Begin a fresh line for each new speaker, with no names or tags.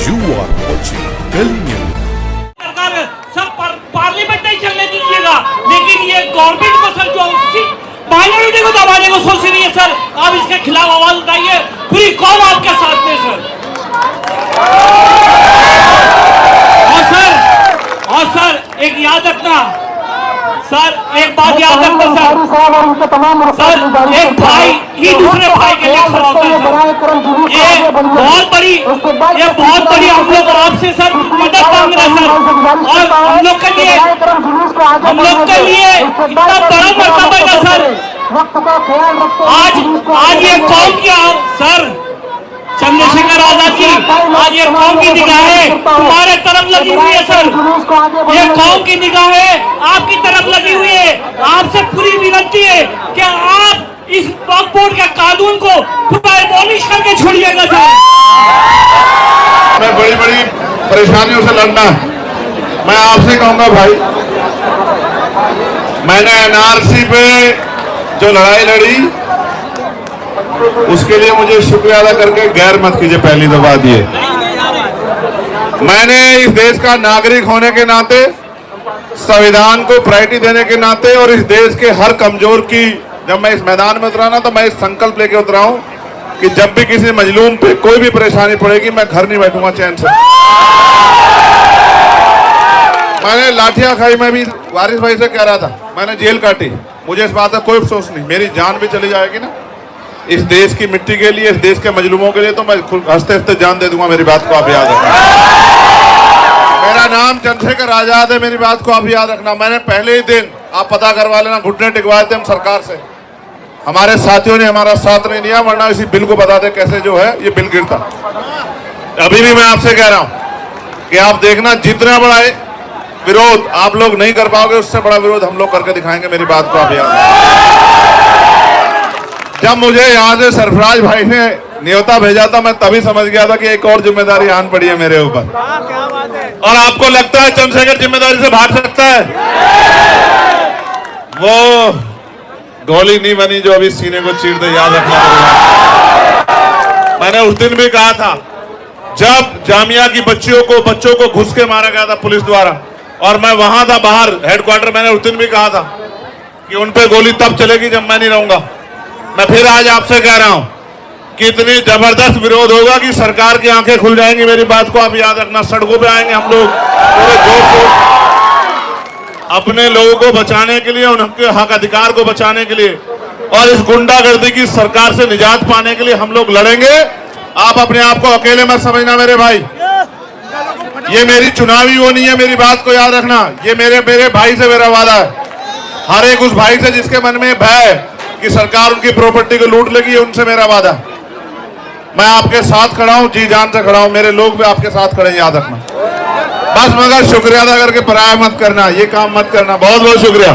You are watching Kali News.
Sir parliament नहीं चलने दीजिएगा, लेकिन ये गवर्नमेंट को सर जो माइनॉरिटी को दबाने को सोच रही है सर, आप इसके खिलाफ आवाज उठाइए। पूरी कौम आपके साथ में सर। और सर एक याद रखना सर, एक बात याद रखना सर, एक भाई ही दूसरे भाई के लिए खड़ा होता है सर। ये बहुत बड़ी हम लोग आपसे सर मदद मांग रहे हैं सर। और हम लोग के लिए इतना बड़ा मर्तबा है सर। आज ये कौम क्या सर, चंद्रशेखर आजाद जी, आज ये कौम की निगाहें तुम्हारे तरफ लगी हुई है सर। ये कौम की निगाहें आपकी तरफ लगी हुई है। आपसे पूरी विनती है कि आप इस वक्फ बोर्ड के कानून को पूरा एबॉलिश करके छोड़िएगा सर।
मैं बड़ी बड़ी परेशानियों से लड़ना, मैं आपसे कहूंगा भाई, मैंने एनआरसी पे जो लड़ाई लड़ी उसके लिए मुझे शुक्रिया अदा करके गैर मत कीजिए। पहली तो बात ये, मैंने इस देश का नागरिक होने के नाते, संविधान को प्रायोरिटी देने के नाते और इस देश के हर कमजोर की, जब मैं इस मैदान में उतरा ना तो मैं इस संकल्प लेके उतरा हूं कि जब भी किसी मजलूम पे कोई भी परेशानी पड़ेगी मैं घर नहीं बैठूंगा चैन से। मैंने लाठियां खाई, मैं भी वारिस भाई से कह रहा था, मैंने जेल काटी, मुझे इस बात का कोई अफसोस नहीं। मेरी जान भी चली जाएगी ना इस देश की मिट्टी के लिए, इस देश के मजलूमों के लिए, तो मैं हंसते हंसते जान दे दूंगा। मेरी बात को आप याद रखना। मेरा नाम चंद्रशेखर आजाद है, मेरी बात को आप याद रखना। मैंने पहले ही दिन, आप पता करवा लेना, घुटने टिकवाए थे हम सरकार से। हमारे साथियों ने हमारा साथ नहीं दिया, वरना इसी बिल को बता दे कैसे जो है ये बिल गिरता। अभी भी मैं आपसे कह रहा हूं कि आप देखना, जितना बड़ा विरोध आप लोग नहीं कर पाओगे, उससे बड़ा विरोध हम लोग करके दिखाएंगे। मेरी बात को आप याद रखना। जब मुझे यहाँ से सरफराज भाई ने न्योता भेजा था, मैं तभी समझ गया था कि एक और जिम्मेदारी आन पड़ी है मेरे ऊपर। और आपको लगता है चंद्रशेखर जिम्मेदारी से भाग सकता है? वो गोली नहीं बनी जो अभी सीने को चीर दे, याद रखना। मैंने उस दिन भी कहा था, जब जामिया की बच्चों को घुस के मारा गया था पुलिस द्वारा, और मैं वहां था बाहर हेडक्वार्टर, मैंने उस दिन भी कहा था कि उन पे गोली तब चलेगी जब मैं नहीं रहूंगा। मैं फिर आज आपसे कह रहा हूं कि इतनी जबरदस्त विरोध होगा कि सरकार की आंखें खुल जाएंगी। मेरी बात को आप याद रखना। सड़कों पे आएंगे हम लोग पूरे जोर से, अपने लोगों को बचाने के लिए, उनके हक अधिकार को बचाने के लिए, और इस गुंडागर्दी की सरकार से निजात पाने के लिए हम लोग लड़ेंगे। आप अपने आप को अकेले मत समझना मेरे भाई, ये मेरी चुनावी वो नहीं है। मेरी बात को याद रखना, ये मेरे भाई से मेरा वादा है। हर एक उस भाई से जिसके मन में भय कि सरकार उनकी प्रॉपर्टी को लूट लेगी, उनसे मेरा वादा। मैं आपके साथ खड़ा हूं, जी जान से खड़ा हूं, मेरे लोग भी आपके साथ खड़े, याद रखना। बस मगर शुक्रिया अदा करके पराया मत करना, ये काम मत करना। बहुत बहुत शुक्रिया।